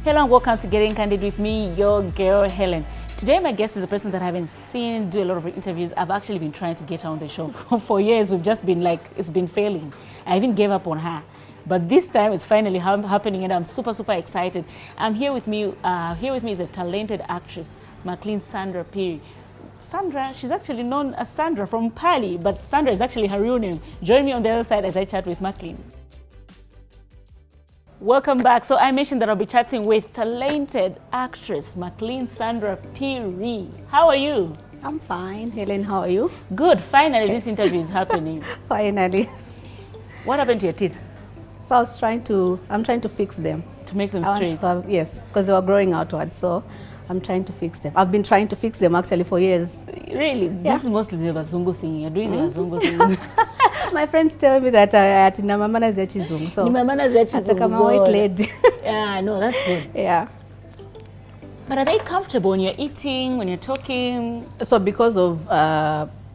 Hello and welcome to Getting Candid with me, your girl Helen. Today my guest is a person that I haven't seen do a lot of interviews. I've actually been trying to get her on the show for years. We've just been like, it's been failing. I even gave up on her. But this time it's finally happening and I'm super excited. Here with me is a talented actress, Maclean Phiri. Sandra, she's actually known as Sandra from Pali, but Sandra is actually her real name. Join me on the other side as I chat with Maclean. Welcome back. So I mentioned that I'll be chatting with talented actress Maclean Phiri. How are you? I'm fine. Helen, how are you? Good. Finally, this interview is happening. Finally. What happened to your teeth? So I'm trying to fix them. To make them straight? Yes, because they were growing outwards. So I'm trying to fix them. I've been trying to fix them actually for years. Really? Yeah. This is mostly the Wazungu thing. You're doing the Wazungu things. My friends tell me that at Namamana Zechizung. So I'm a white lady. Yeah, no, that's good. Yeah. But are they comfortable when you're eating, when you're talking? So because of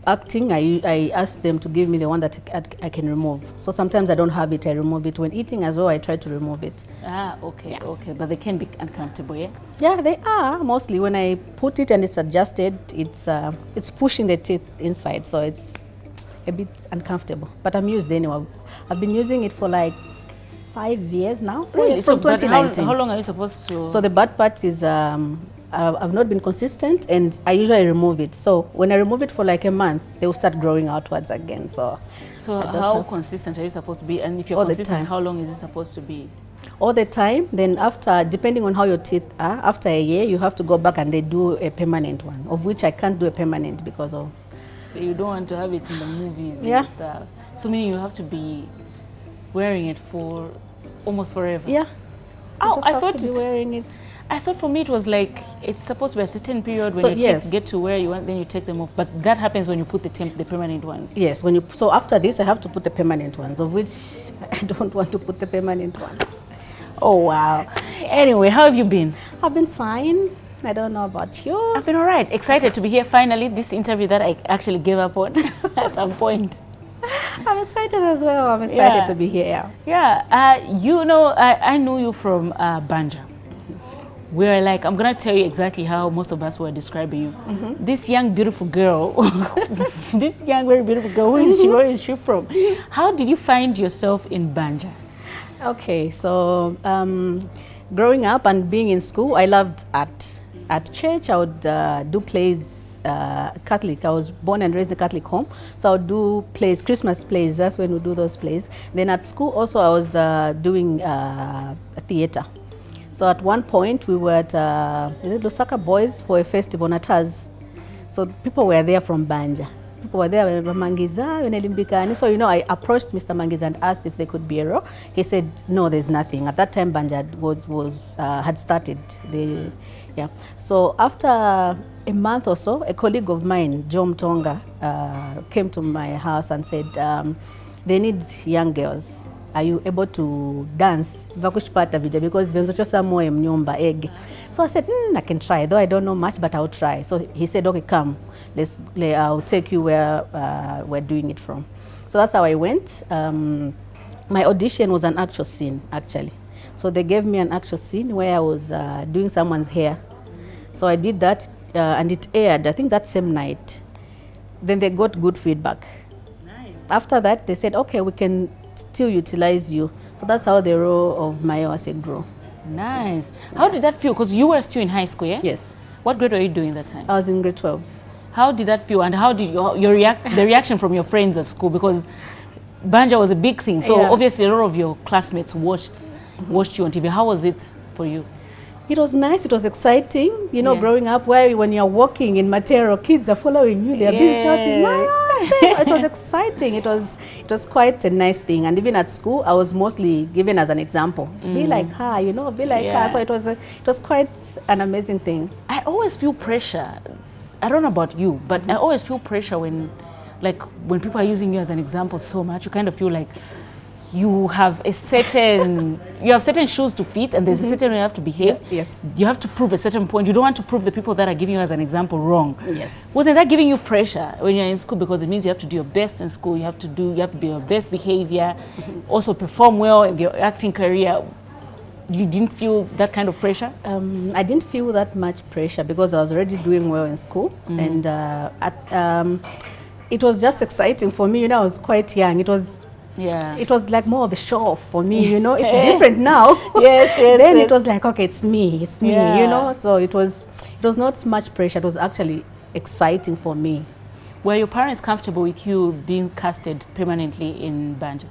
acting, I asked them to give me the one that I can remove. So sometimes I don't have it, I remove it. When eating as well, I try to remove it. Ah, okay, yeah. Okay. But they can be uncomfortable, yeah? Yeah, they are. Mostly when I put it and it's adjusted, it's pushing the teeth inside, so it's a bit uncomfortable. But I'm used anyway. I've been using it for like 5 years now. Really? So from 2019. How long are you supposed to? So the bad part is I've not been consistent and I usually remove it. So when I remove it for like a month, they will start growing outwards again. So how consistent are you supposed to be? And if you're consistent, how long is it supposed to be? All the time. Then after, depending on how your teeth are, after a year, you have to go back and they do a permanent one, of which I can't do a permanent because of... You don't want to have it in the movies and stuff. So meaning you have to be wearing it for almost forever. Yeah. Oh, I thought to be wearing it. I thought for me it was like it's supposed to be a certain period when your teeth get to where you want, then you take them off. But that happens when you put the permanent ones. Yes, so after this I have to put the permanent ones, of which I don't want to put the permanent ones. Oh wow. Anyway, how have you been? I've been fine. I don't know about you. I've been all right. Excited to be here finally. This interview that I actually gave up on at some point. I'm excited as well. I'm excited to be here. Yeah. You know, I knew you from Banja. We're like, I'm going to tell you exactly how most of us were describing you. This young, beautiful girl, this young, very beautiful girl, who is she? Where is she from? How did you find yourself in Banja? Okay, so growing up and being in school, I loved art. At church, I would do plays, Catholic. I was born and raised in a Catholic home. So I would do plays, Christmas plays. That's when we do those plays. Then at school also I was doing theater. So at one point we were at Lusaka Boys for a festival, Nataz. So people were there from Banja. People were there, Mangiza, so I approached Mr. Mangiza and asked if they could be a role. He said, no, there's nothing. At that time, Banja had started. So after a month or so, a colleague of mine, Jom Tonga, came to my house and said, they need young girls. Are you able to dance? Because so I said, I can try, though I don't know much, but I'll try. So he said, okay, come, I'll take you where we're doing it from. So that's how I went. My audition was an actual scene, actually. So they gave me an actual scene where I was doing someone's hair. So I did that, and it aired, I think that same night. Then they got good feedback. Nice. After that, they said, okay, we can still utilize you. So that's how the role of Mayawase grew. Nice. How did that feel? Because you were still in high school, yeah? Yes. What grade were you doing that time? I was in grade 12. How did that feel, and how did the reaction from your friends at school? Because Banja was a big thing, so obviously a lot of your classmates watched you on TV. How was it for you? It was nice. It was exciting. Growing up, where when you're walking in Matero, kids are following you. They're busy shouting, It was exciting. It was quite a nice thing. And even at school, I was mostly given as an example. Be like her, be like her. So it was quite an amazing thing. I always feel pressure. I don't know about you, but I always feel pressure when people are using you as an example so much. You kind of feel like you have certain shoes to fit, and there's a certain way you have to behave. Yes. You have to prove a certain point. You don't want to prove the people that are giving you as an example wrong. Yes. Wasn't that giving you pressure when you're in school? Because it means you have to do your best in school. You have to be your best behavior. Also perform well in your acting career. you didn't feel that kind of pressure? I didn't feel that much pressure because I was already doing well in school, and it was just exciting for me. You know, I was quite young. It was like more of a show off for me. You know, it's different now. Yes. Then it was like, okay, it's me. You know. So it was not much pressure. It was actually exciting for me. Were your parents comfortable with you being casted permanently in Banja?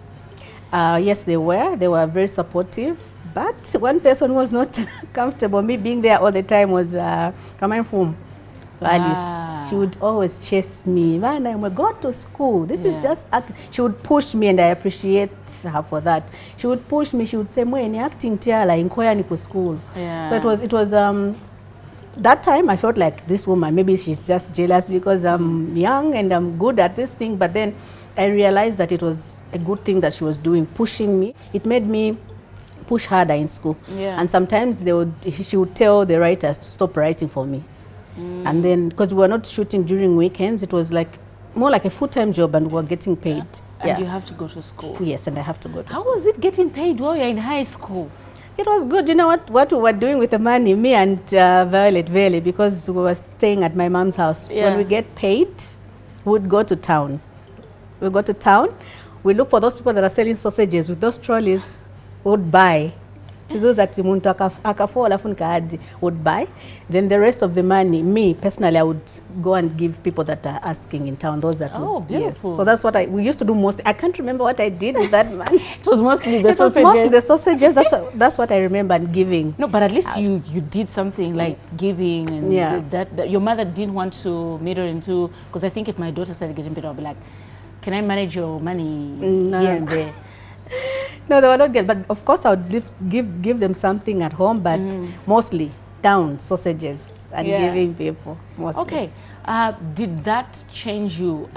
Yes, they were. They were very supportive. But one person was not comfortable. Me being there all the time was Maclean Phiri. She would always chase me. Man, I'm going to school. This is just acting. She would push me, and I appreciate her for that. She would push me. She would say, "Mwe ni acting tiala inkoya niko school." So it was that time I felt like this woman, maybe she's just jealous because I'm young and I'm good at this thing. But then I realized that it was a good thing that she was doing, pushing me. It made me push harder in school. And sometimes she would tell the writers to stop writing for me. And then, because we were not shooting during weekends, it was like more like a full-time job, and we were getting paid. And you have to go to school. Yes, and I have to go to school. How was it getting paid while you're in high school? It was good. You know what we were doing with the money, me and Violet, because we were staying at my mom's house. When we get paid, we'd go to town. We go to town, we look for those people that are selling sausages with those trolleys, would buy. Would buy. Then the rest of the money, me personally, I would go and give people that are asking in town, those that beautiful. Yes. So that's what we used to do most. I can't remember what I did with that money. It was mostly the sausages. It was mostly the sausages. That's what I remember, and giving. No, but at least you did something like giving, and that your mother didn't want to meddle into, because I think if my daughter started getting paid, I'll be like, can I manage your money here and there? No, they were not good. But of course, I would give them something at home, but mostly town sausages and giving people. Mostly. Okay. Did that change you?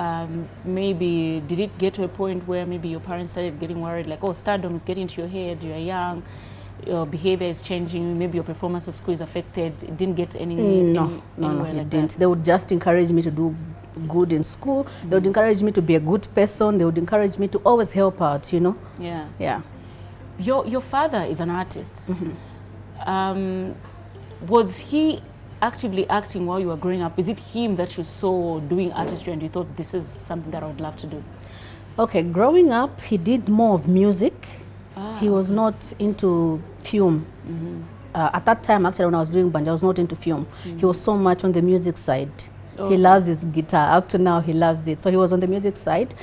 Maybe did it get to a point where maybe your parents started getting worried, like, oh, stardom is getting to your head, you're young, your behavior is changing, maybe your performance at school is affected? It didn't get anywhere like didn't. That? They would just encourage me to do good in school. They would encourage me to be a good person. They would encourage me to always help out, you know. Yeah. Your father is an artist. Was he actively acting while you were growing up? Is it him that you saw doing artistry and you thought, this is something that I would love to do? Okay, growing up, he did more of music. He was not into film. At that time, actually, when I was doing Banja, I was not into film. He was so much on the music side. He loves his guitar. Up to now, he loves it. So he was on the music side.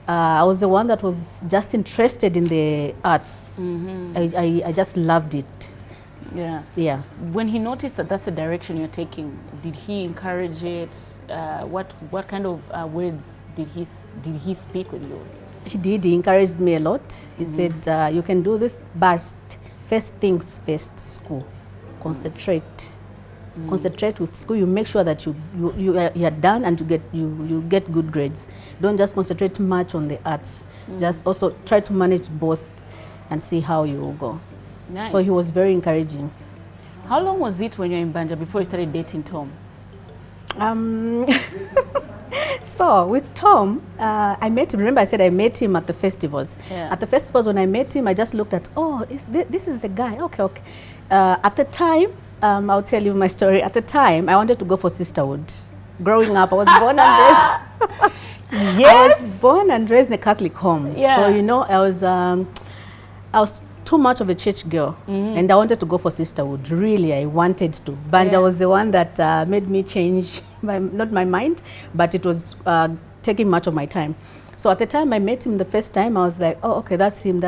I was the one that was just interested in the arts. I just loved it. Yeah. When he noticed that that's the direction you're taking, did he encourage it? What kind of words did he speak with you? He did. He encouraged me a lot. He said, you can do this, but first things first, school. Concentrate. Concentrate with school. You make sure that you are done and you get good grades. Don't just concentrate much on the arts. Just also try to manage both and see how you will go. Nice. So he was very encouraging. How long was it when you were in Banja before you started dating Tom? So with Tom, I met him. Remember, I said I met him at the festivals. At the festivals, when I met him, I just looked at, this is the guy. Okay. At the time, I'll tell you my story. At the time, I wanted to go for sisterhood. Growing up, I was born and raised. I was born and raised in a Catholic home. So you know, I was too much of a church girl, and I wanted to go for sisterhood. Really, I wanted to. Banja was the one that made me change not my mind, but it was taking much of my time. So at the time I met him the first time, I was like, oh, okay, that's him.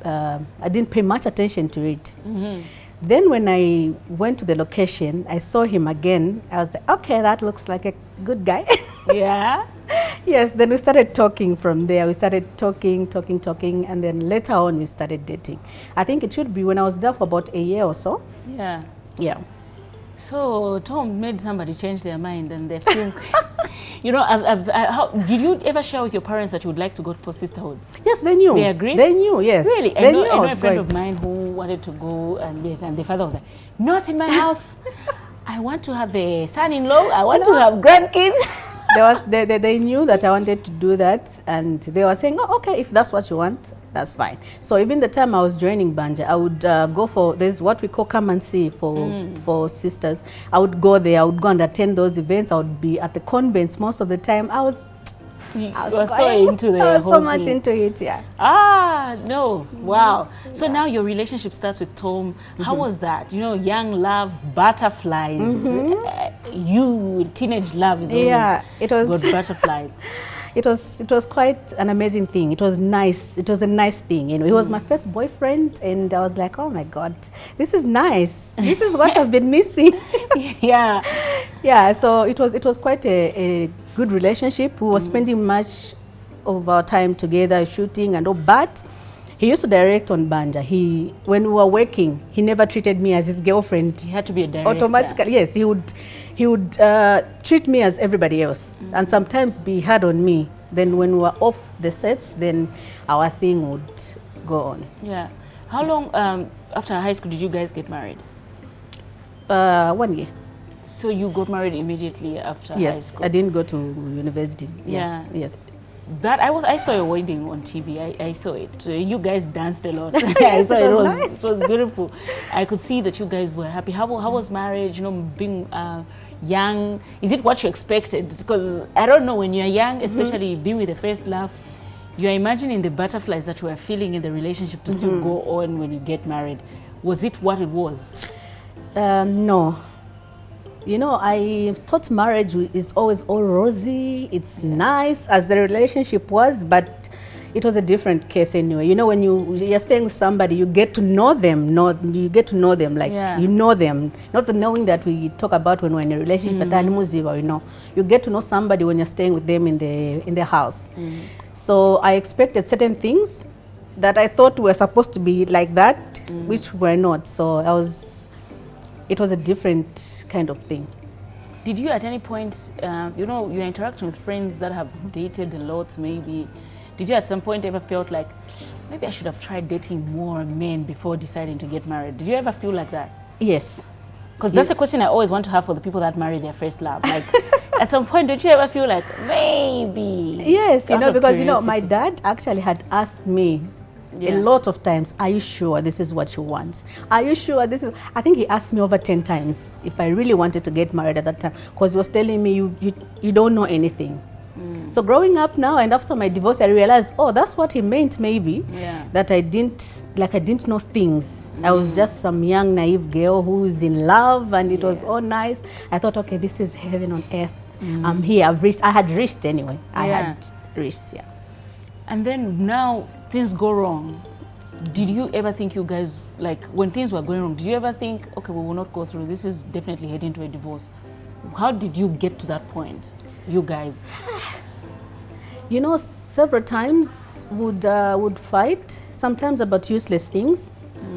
I didn't pay much attention to it. Then when I went to the location, I saw him again. I was like, okay, that looks like a good guy. Yes, then we started talking from there. We started talking, and then later on we started dating. I think it should be when I was there for about a year or so. Yeah. So Tom made somebody change their mind and they feel, you know, did you ever share with your parents that you would like to go for sisterhood? Yes, they knew. They agreed? They knew, yes. Really? I know a friend of mine who wanted to go, and the father was like, not in my house. I want to have a son-in-law. I want to have grandkids. they knew that I wanted to do that, and they were saying, oh, okay, if that's what you want, that's fine. So even the time I was joining Banja, I would go for, there's what we call come and see for sisters. I would go there, I would go and attend those events. I would be at the convents most of the time. I was so into the I was whole so much thing. into it, yeah. Ah, no, wow. So now your relationship starts with Tom. How was that? You know, young love, butterflies. You, teenage love is always it was got butterflies. It was quite an amazing thing. It was nice. It was a nice thing. You know, he was my first boyfriend, and I was like, oh my God, this is nice. This is what I've been missing. Yeah. Yeah. So it was quite a good relationship. We were spending much of our time together, shooting and all. But he used to direct on Banja. When we were working, he never treated me as his girlfriend. He had to be a director. Automatically, yes. He would treat me as everybody else, and sometimes be hard on me. Then when we were off the sets, then our thing would go on. Yeah. How long after high school did you guys get married? 1 year. So you got married immediately after high Yes, school? I didn't go to university. Yeah. Yes. That I saw your wedding on TV. I saw it. So you guys danced a lot. I saw it was nice. It was beautiful. I could see that you guys were happy. How was marriage? You know, being young. Is it what you expected? Because I don't know, when you're young, especially being with the first love, you're imagining the butterflies that you are feeling in the relationship to still go on when you get married. Was it what it was? No. You know, I thought marriage is always all rosy. It's nice, as the relationship was, but it was a different case anyway. You know, when you're staying with somebody, you get to know them. You get to know them, like you know them. Not the knowing that we talk about when we're in a relationship, but you know, you get to know somebody when you're staying with them in the house. So I expected certain things that I thought were supposed to be like that, which were not. So it was a different kind of thing. Did you at any point, you know, you're interacting with friends that have dated a lot, maybe. Did you at some point ever felt like, maybe I should have tried dating more men before deciding to get married? Did you ever feel like that? Yes. Because that's a question I always want to have for the people that marry their first love. Like, at some point, don't you ever feel like, maybe? Yes, you out know, of because, you know, my curiosity? dad actually had asked me a lot of times, are you sure this is what you want? Are you sure this is... I think he asked me over 10 times if I really wanted to get married at that time, because he was telling me, you don't know anything. So growing up now, and after my divorce, I realized, oh, that's what he meant, maybe. That I didn't know things. I was just some young, naive girl who is in love, and it was all nice. I thought, okay, this is heaven on earth. I'm here, I had reached anyway. I had reached, And then now things go wrong. Did you ever think you guys, like when things were going wrong, did you ever think, okay, we will not go through, this is definitely heading to a divorce? How did you get to that point, you guys? You know, several times would fight, sometimes about useless things.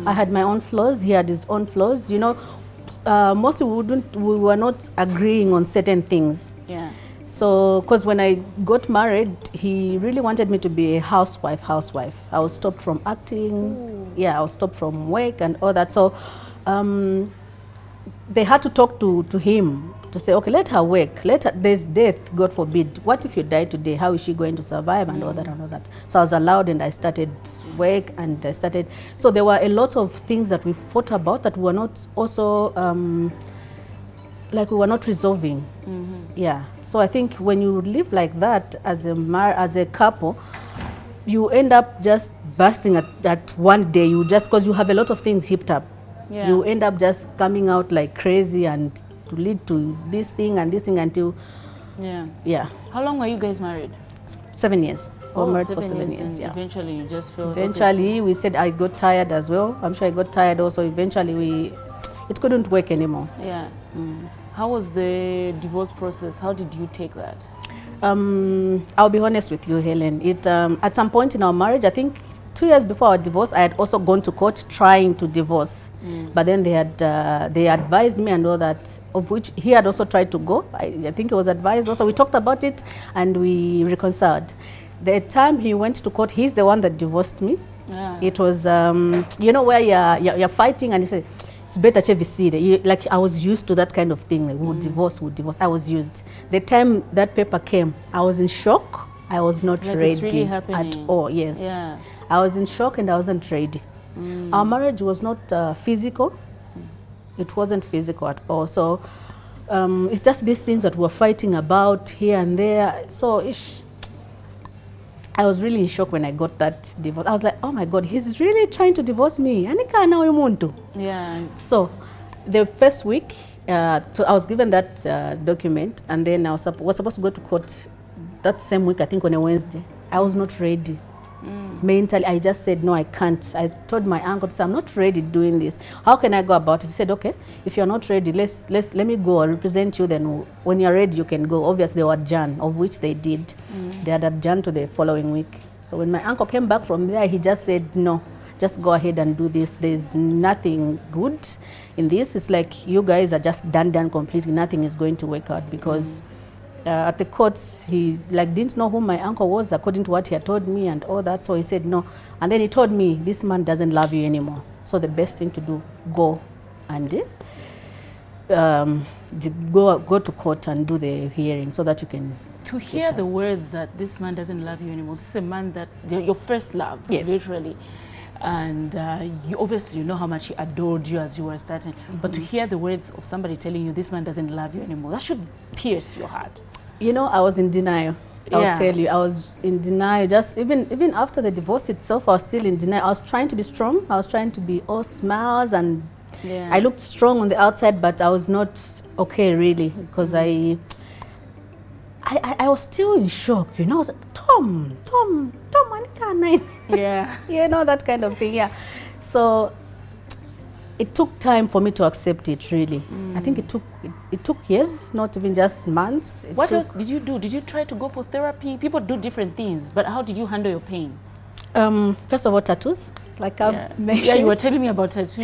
I had my own flaws, he had his own flaws. You know, mostly we were not agreeing on certain things. So, because when I got married, he really wanted me to be a housewife. I was stopped from acting. I was stopped from work and all that. So, they had to talk to him to say, okay, let her work. There's death, God forbid. What if you die today? How is she going to survive and all that and all that? So I was allowed, and I started work, and I started. So there were a lot of things that we fought about that were not also, like we were not resolving. So I think when you live like that as a couple, you end up just bursting at one day. You just, because you have a lot of things heaped up, you end up just coming out like crazy, and to lead to this thing and this thing until How long were you guys married? 7 years. We were married for 7 years. years. Eventually you just felt eventually we said I got tired as well. I'm sure I got tired also. Eventually it couldn't work anymore. How was the divorce process? How did you take that? I'll be honest with you, Helen. At some point in our marriage, I think 2 years before our divorce, I had also gone to court trying to divorce. But then they advised me and all that, of which he had also tried to go. I think he was advised also. We talked about it and we reconciled. The time he went to court, he's the one that divorced me. It was, you know, where you're fighting and he said, it's better to be like I was used to that kind of thing. Like, would divorce. I was used. The time that paper came, I was in shock. I was not Like ready it's really at happening. all. Yes. Yeah. I was in shock and I wasn't ready. Our marriage was not physical. It wasn't physical at all. So it's just these things that we're fighting about here and there. So I was really in shock when I got that divorce. I was like, oh my God, he's really trying to divorce me. Yeah. So the first week, I was given that document, and then I was supposed to go to court that same week, I think on a Wednesday. I was not ready. Mentally, I just said, no, I can't. I told my uncle, I'm not ready doing this. How can I go about it? He said, okay, if you're not ready, let me go. I'll represent you. Then when you're ready, you can go. Obviously, they were adjourned, of which they did. They had adjourned to the following week. So when my uncle came back from there, he just said, no, just go ahead and do this. There's nothing good in this. It's like you guys are just done completely. Nothing is going to work out because at the courts, he didn't know who my uncle was according to what he had told me and all that. So he said no. And then he told me, this man doesn't love you anymore. So the best thing to do, go and go to court and do the hearing so that you can... To hear the words that this man doesn't love you anymore, this is a man that, your first love, yes, literally. And you obviously know how much he adored you as you were starting. But to hear the words of somebody telling you this man doesn't love you anymore, that should pierce your heart. You know, I was in denial. I'll tell you, I was in denial. Just even after the divorce itself, I was still in denial. I was trying to be strong. I was trying to be all smiles, and I looked strong on the outside, but I was not okay really, because I was still in shock. You know, I was like, Tom, yeah, you know, that kind of thing. Yeah, so it took time for me to accept it. Really, I think it took years, not even just months. What else did you do? Did you try to go for therapy? People do different things, but how did you handle your pain? First of all, tattoos, like I've mentioned. Yeah, you were telling me about tattoos.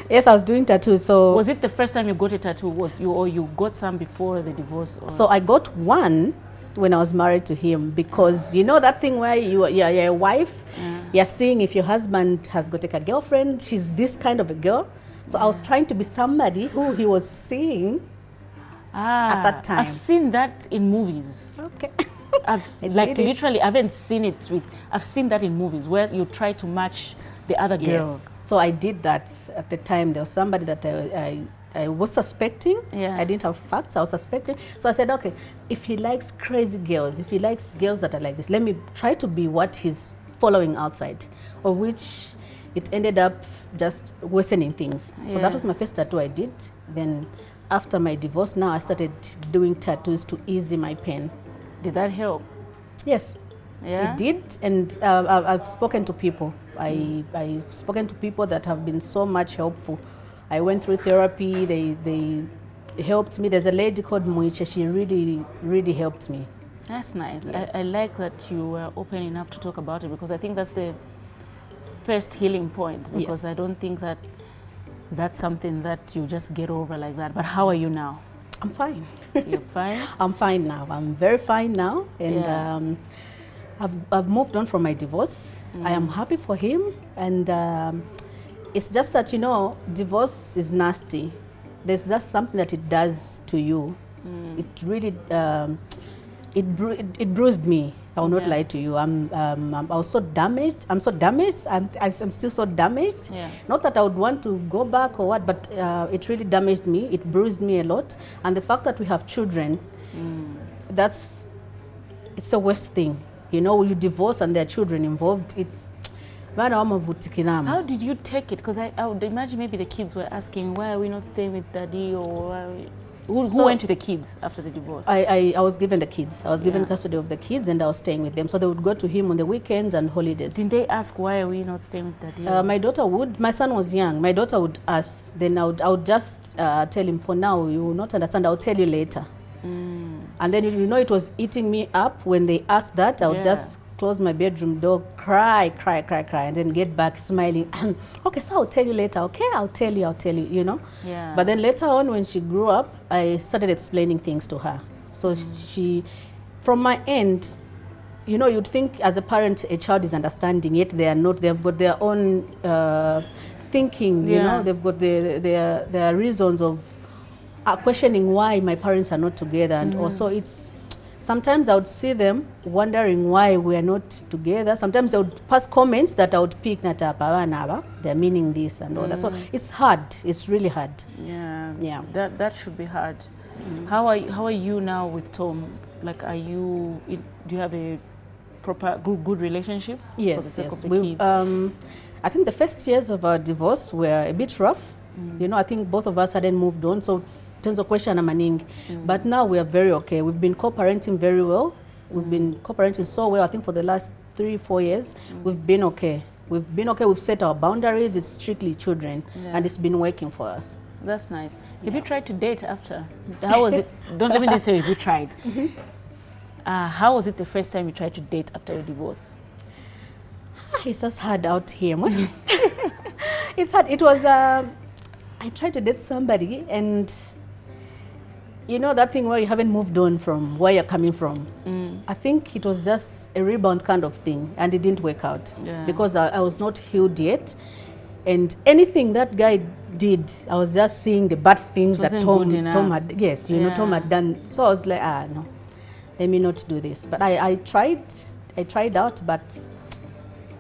Yes, I was doing tattoos. So was it the first time you got a tattoo? Or you got some before the divorce? Or? So I got one when I was married to him, because you know that thing where you're a wife, you're seeing if your husband has got a girlfriend, she's this kind of a girl. So I was trying to be somebody who he was seeing at that time. I've seen that in movies. Okay. Literally, I haven't seen it I've seen that in movies where you try to match the other girl. Yes. So I did that at the time. There was somebody that I was suspecting. Yeah. I didn't have facts. I was suspecting. So I said, okay, if he likes crazy girls, if he likes girls that are like this, let me try to be what he's following outside, of which it ended up just worsening things. So that was my first tattoo I did. Then after my divorce, now I started doing tattoos to ease my pain. Did that help? Yes. Yeah? It did, and I've spoken to people. I've spoken to people that have been so much helpful. I went through therapy. They helped me. There's a lady called Moiche. She really helped me. That's nice. Yes. I like that you were open enough to talk about it, because I think that's the first healing point, because I don't think that that's something that you just get over like that. But how are you now? I'm fine. You're fine? I'm fine now. I'm very fine now, and I've moved on from my divorce. I am happy for him, and it's just that, you know, divorce is nasty. There's just something that it does to you. It really it bruised me. I will not lie to you. I was so damaged. I'm so damaged. I'm still so damaged. Yeah. Not that I would want to go back or what, but it really damaged me. It bruised me a lot. And the fact that we have children, it's the worst thing. You know, you divorce and there are children involved. How did you take it? Because I would imagine maybe the kids were asking, why are we not staying with daddy? Or who went to the kids after the divorce? I was given the kids. I was given custody of the kids, and I was staying with them. So they would go to him on the weekends and holidays. Didn't they ask, why are we not staying with daddy? My daughter would. My son was young. My daughter would ask. Then I would just tell him, for now, you will not understand. I'll tell you later. And then, you know, it was eating me up when they asked that. I would just close my bedroom door, cry, and then get back smiling. Okay, so I'll tell you later. Okay, I'll tell you, you know. Yeah. But then later on, when she grew up, I started explaining things to her. So she, from my end, you know, you'd think as a parent, a child is understanding, yet they are not. They've got their own thinking, you know, they've got their reasons of questioning why my parents are not together. And also it's, sometimes I would see them wondering why we are not together. Sometimes they would pass comments that I would pick, they're meaning this and all that. So it's hard. It's really hard. Yeah. That should be hard. How are you now with Tom? Like, do you have a proper good relationship? Yes, for the sake yes. of the kids? I think the first years of our divorce were a bit rough. You know, I think both of us hadn't moved on, so tons of question amaning. But now we are very okay. We've been co-parenting very well. We've been co-parenting so well. I think for the last 3-4 years, we've been okay. We've set our boundaries. It's strictly children, and it's been working for us. That's nice. Have you tried to date after? How was it? Don't let me say if you tried. How was it the first time you tried to date after a divorce? It's just hard out here. It's hard. It was, I tried to date somebody, and you know that thing where you haven't moved on from where you're coming from. I think it was just a rebound kind of thing, and it didn't work out because I was not healed yet. And anything that guy did, I was just seeing the bad things that Tom had. Yes, you know, Tom had done. So I was like, no, let me not do this. But I tried out, but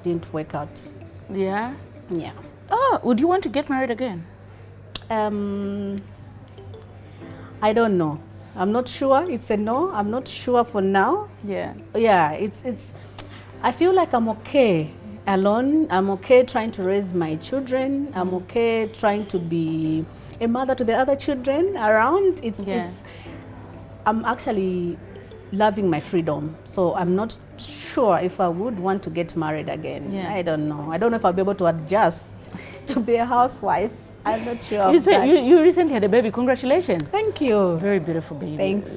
didn't work out. Yeah. Yeah. Oh, would you want to get married again? I don't know. I'm not sure. It's a no. I'm not sure for now. Yeah. Yeah. It's. I feel like I'm okay alone. I'm okay trying to raise my children. I'm okay trying to be a mother to the other children around. It's. I'm actually loving my freedom. So I'm not sure if I would want to get married again. Yeah. I don't know. I don't know if I'll be able to adjust to be a housewife. I'm not sure. You recently had a baby. Congratulations. Thank you. Very beautiful baby. Thanks.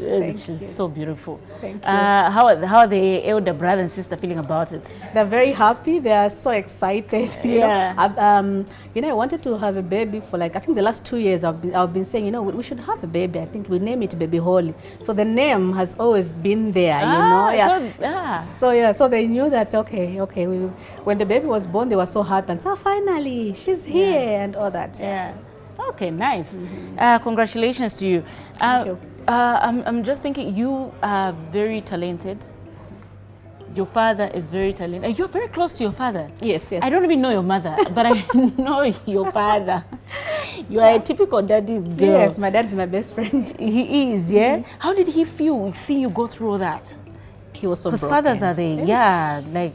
She's so beautiful. Thank you. How are the elder brother and sister feeling about it? They're very happy. They are so excited. You know, I wanted to have a baby for I think the last 2 years. I've been saying, we should have a baby. I think we name it Baby Holly. So the name has always been there. So they knew that. Okay. When the baby was born, they were so happy and so finally she's here and all that. Yeah. Okay, nice. Congratulations to you. Thank you. I'm just thinking, you are very talented. Your father is very talented. And you're very close to your father. Yes. I don't even know your mother, but I know your father. You are a typical daddy's girl. Yes, my dad's my best friend. He is, yeah? How did he feel seeing you go through all that? He was so broken. Because fathers are there,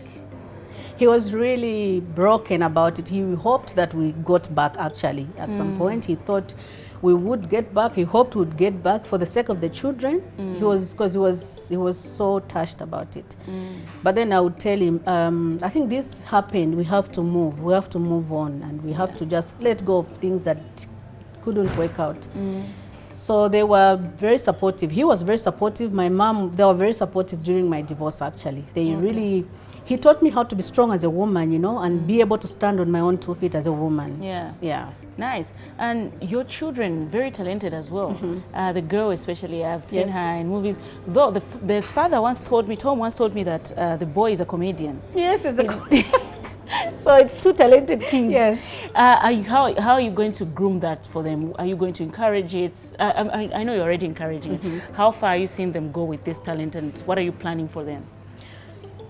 He was really broken about it. He hoped that we got back, actually. At some point, he thought we would get back. He hoped we would get back for the sake of the children. Because he was so touched about it. But then I would tell him, I think this happened. We have to move. We have to move on. And we have to just let go of things that couldn't work out. So they were very supportive. He was very supportive. My mom, they were very supportive during my divorce, actually. He taught me how to be strong as a woman, and be able to stand on my own 2 feet as a woman. Yeah. Nice. And your children, very talented as well. The girl especially, I've seen her in movies. Though the father Tom once told me that the boy is a comedian. Yes, it's a comedian. So it's 2 talented kids. Yes. How are you going to groom that for them? Are you going to encourage it? I know you're already encouraging it. How far are you seeing them go with this talent, and what are you planning for them?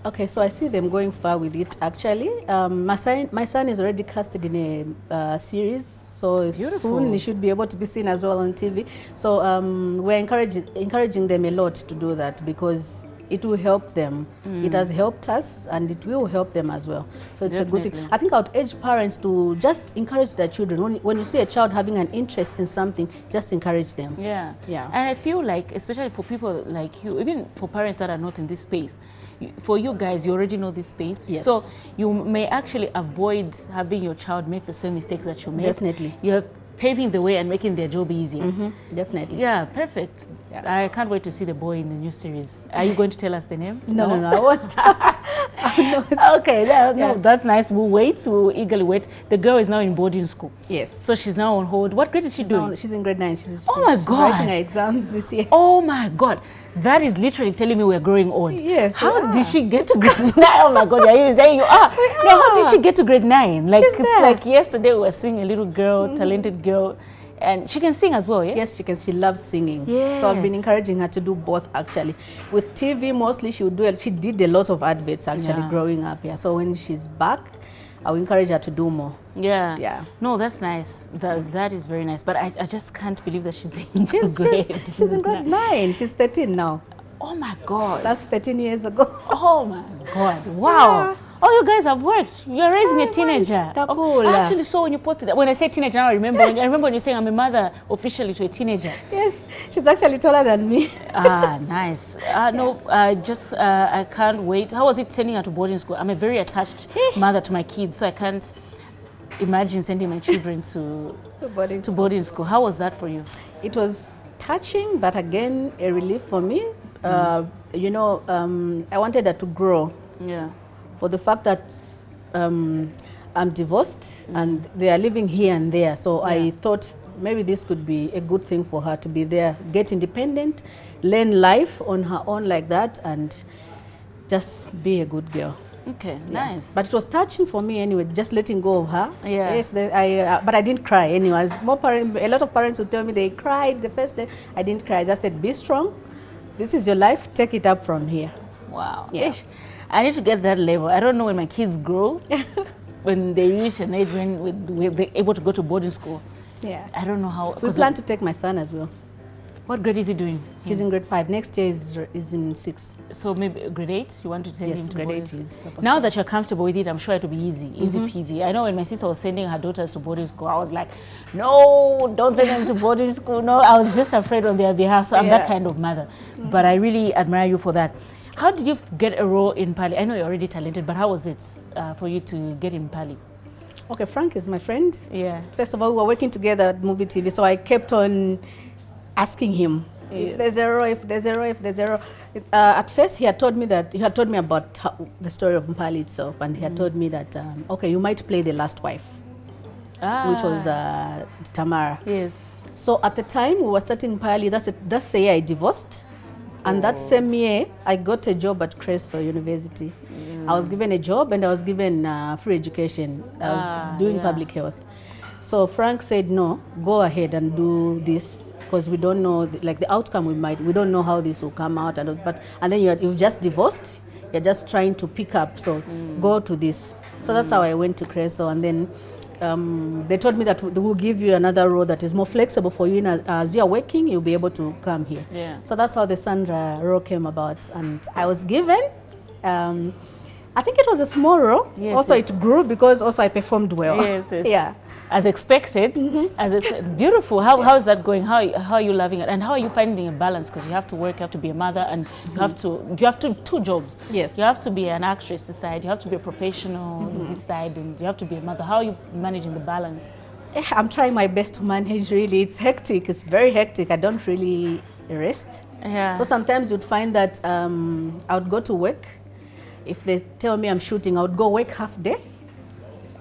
Okay, so I see them going far with it, actually. My son is already casted in a series, so soon he should be able to be seen as well on TV. So we're encouraging them a lot to do that, because it will help them. It has helped us, and it will help them as well. So it's a good thing. I think I would urge parents to just encourage their children. When you see a child having an interest in something, just encourage them. Yeah. And I feel like, especially for people like you, even for parents that are not in this space, for you guys, you already know this space. Yes. So you may actually avoid having your child make the same mistakes that you made. Definitely. You're paving the way and making their job easier. Definitely. Yeah, perfect. Yeah. I can't wait to see the boy in the new series. Are you going to tell us the name? No, I won't. Okay, no, that's nice. We'll eagerly wait. The girl is now in boarding school. Yes. So she's now on hold. What grade is she doing? She's in grade 9. She's my God. writing her exams this year. Oh my God. That is literally telling me we're growing old. Yes, How we did are. she get to grade 9? Oh my God, are you saying you are? No, how did she get to grade 9? Like, She's it's there. like yesterday we were seeing a little girl, talented girl, and she can sing as well, yeah? Yes, she can. She loves singing. So I've been Yes. encouraging her to do both actually. With TV mostly, she would do it. She did a lot of adverts actually Yeah. growing up. Yeah. So when she's back, I'll encourage her to do more. Yeah. Yeah. No, that's nice. That is very nice. But I just can't believe that she's in She's grade. she's in grade 9. She's 13 now. Oh my God. That's 13 years ago. Oh my God. Wow. Yeah. Oh, you guys have worked. You're raising a teenager. That's Oh, cool. I actually saw when you posted that. When I say teenager, now I remember when you're saying I'm a mother officially to a teenager. Yes, she's actually taller than me. Ah, nice. No, I can't wait. How was it sending her to boarding school? I'm a very attached mother to my kids, so I can't imagine sending my children to boarding school. How was that for you? It was touching, but again, a relief for me. You know, I wanted her to grow. Yeah. For the fact that I'm divorced and they are living here and there. So I thought maybe this could be a good thing for her to be there, get independent, learn life on her own like that, and just be a good girl. Okay, Yeah. nice. But it was touching for me anyway, just letting go of her. Yeah. Yes, but I didn't cry anyways. A lot of parents would tell me they cried the first day. I didn't cry. I just said, be strong. This is your life. Take it up from here. Wow. Yeah. Ish. I need to get that level. I don't know when my kids grow, when they reach an age when they're able to go to boarding school. Yeah. I don't know how. We plan to take my son as well. What grade is he doing? He's in grade 5. Next year is in 6. So maybe grade 8, you want to send him Yes, to grade boarding 8 school? is supposed Now to. that you're comfortable with it, I'm sure it will be easy peasy. I know when my sister was sending her daughters to boarding school, I was like, no, don't send them to boarding school. No, I was just afraid on their behalf. So I'm that kind of mother. But I really admire you for that. How did you get a role in Pali? I know you're already talented, but how was it for you to get in Pali? Okay, Frank is my friend. Yeah. First of all, we were working together at Movie TV, so I kept on asking him, if there's a row, if there's a row, if there's a row. At first, he had told me about the story of Mpali itself, and he had told me that, okay, you might play the last wife, which was Tamara. Yes. So at the time we were starting Mpali, that's the year I divorced. And that same year, I got a job at Creso University. I was given a job and I was given free education. I was doing public health. So Frank said, no, go ahead and do this because we don't know, the outcome we don't know how this will come out. And then you've just divorced, you're just trying to pick up, so go to this. So that's how I went to Creso, and then they told me that they will give you another role that is more flexible for you. As you're working, you'll be able to come here. Yeah. So that's how the Sandra role came about. And I was given, I think it was a small role. Yes, also, yes. it grew because also I performed well. Yes, yes. Yeah. As expected. Beautiful. How is that going? How are you loving it? And how are you finding a balance? Because you have to work, you have to be a mother, and you have two jobs. Yes. You have to be an actress this side, you have to be a professional this side, and you have to be a mother. How are you managing the balance? I'm trying my best to manage, really. It's hectic. It's very hectic. I don't really rest. Yeah. So sometimes you'd find that I would go to work. If they tell me I'm shooting, I would go work half day.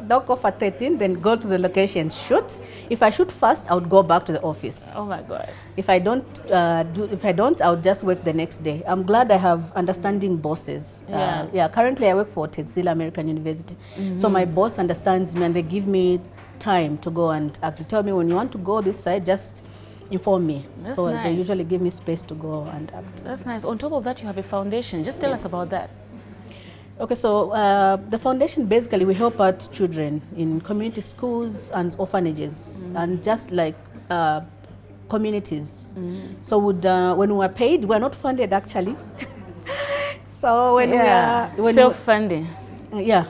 Dock off at 13, then go to the location, shoot. If I shoot fast, I would go back to the office. Oh my God. If I don't, I would just work the next day. I'm glad I have understanding bosses. Currently, I work for Texile American University. So my boss understands me, and they give me time to go and act. Tell me when you want to go this side, just inform me. That's so nice. they usually give me space to go and act. That's nice. On top of that, you have a foundation. Just tell us about that. Okay, so the foundation, basically we help out children in community schools and orphanages and just like communities. So when we were paid, we're not funded actually. So when self-funding.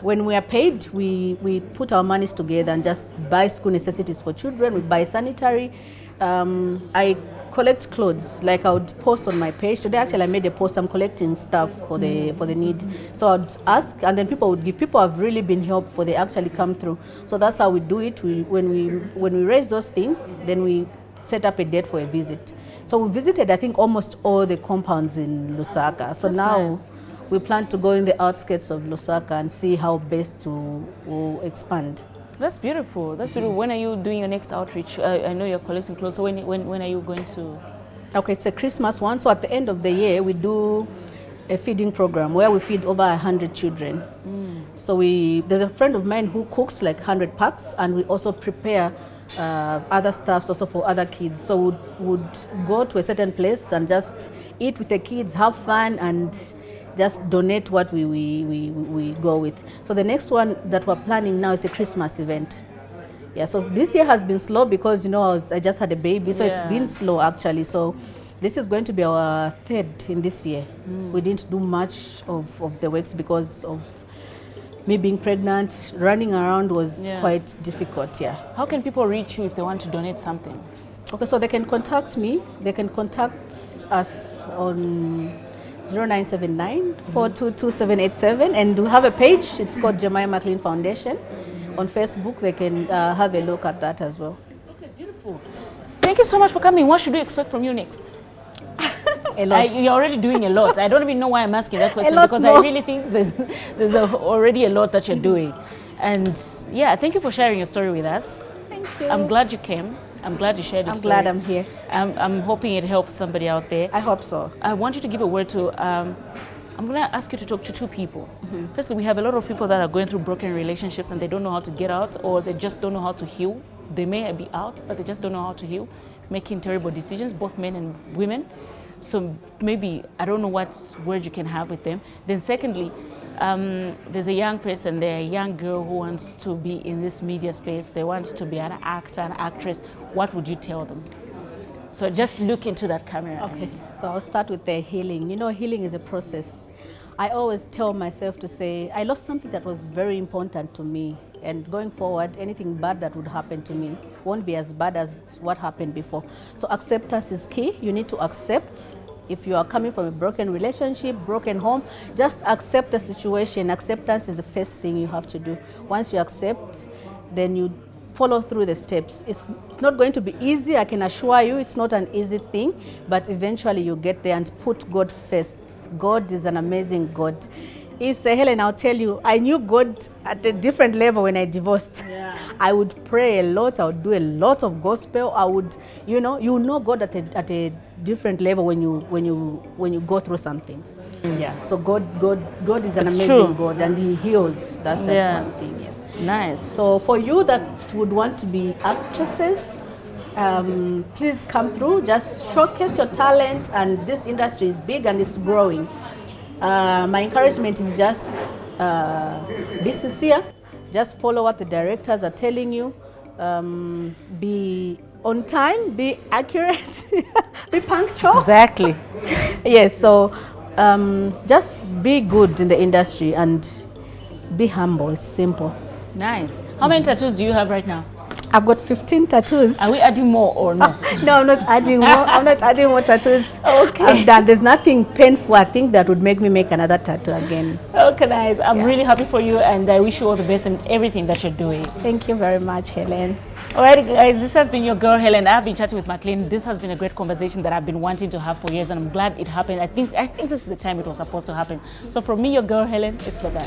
When we are paid, we put our monies together and just buy school necessities for children. We buy sanitary. I collect clothes, like I would post on my page. Today actually I made a post, I'm collecting stuff for the need. So I'd ask, and then people would give. People have really been helpful, they actually come through. So that's how we do it. When we raise those things, then we set up a date for a visit. So we visited, I think, almost all the compounds in Lusaka. So that's now nice. We plan to go in the outskirts of Lusaka and see how best to expand. That's beautiful. That's beautiful. When are you doing your next outreach? I know you're collecting clothes. So when are you going to Okay, it's a Christmas one. So at the end of the year, we do a feeding program where we feed over 100 children. So there's a friend of mine who cooks like 100 packs, and we also prepare other stuffs also for other kids. So would go to a certain place and just eat with the kids, have fun, and just donate what we go with. So the next one that we're planning now is a Christmas event. Yeah, so this year has been slow because, you know, I just had a baby, so it's been slow actually. So this is going to be our third in this year. We didn't do much of the works because of me being pregnant. Running around was quite difficult, How can people reach you if they want to donate something? Okay, so they can contact me. They can contact us on 0979 422787, and we have a page. It's called Jemiah Maclean Foundation. On Facebook, they can have a look at that as well. Okay, beautiful. Thank you so much for coming. What should we expect from you next? A lot. You're already doing a lot. I don't even know why I'm asking that question, because more. I really think there's already a lot that you're doing. And yeah, thank you for sharing your story with us. Thank you. I'm glad you came. I'm glad you shared the story. I'm glad I'm here. I'm hoping it helps somebody out there. I hope so. I want you to give a word to, I'm going to ask you to talk to two people. Firstly, we have a lot of people that are going through broken relationships and they don't know how to get out, or they just don't know how to heal. They may be out, but they just don't know how to heal, making terrible decisions, both men and women. So maybe, I don't know what word you can have with them. Then secondly, there's a young person there, a young girl who wants to be in this media space. They want to be an actor, an actress. What would you tell them? So just look into that camera. Okay, so I'll start with the healing. You know, healing is a process. I always tell myself to say, I lost something that was very important to me. And going forward, anything bad that would happen to me won't be as bad as what happened before. So acceptance is key. You need to accept. If you are coming from a broken relationship, broken home, just accept the situation. Acceptance is the first thing you have to do. Once you accept, then you follow through the steps. It's not going to be easy, I can assure you. It's not an easy thing, but eventually you get there, and put God first. God is an amazing God. Helen, I'll tell you, I knew God at a different level when I divorced. I would pray a lot. I would do a lot of gospel. I would, you know God at a different level when you go through something. Yeah. So God is an amazing God, and He heals. That's just one thing. Yes. Nice. So for you that would want to be actresses, please come through. Just showcase your talent, and this industry is big and it's growing. My encouragement is just be sincere. Just follow what the directors are telling you. Be on time. Be accurate. Be punctual. Exactly. Yes. So just be good in the industry and be humble. It's simple. Nice. How many tattoos do you have right now? I've got 15 tattoos. Are we adding more or no? No, I'm not adding more. I'm not adding more tattoos. Okay. I'm done. There's nothing painful, I think, that would make me make another tattoo again. Okay, nice. I'm really happy for you, and I wish you all the best in everything that you're doing. Thank you very much, Helen. All right, guys, this has been your girl, Helen. I've been chatting with Maclean. This has been a great conversation that I've been wanting to have for years, and I'm glad it happened. I think this is the time it was supposed to happen. So from me, your girl, Helen, it's bye-bye.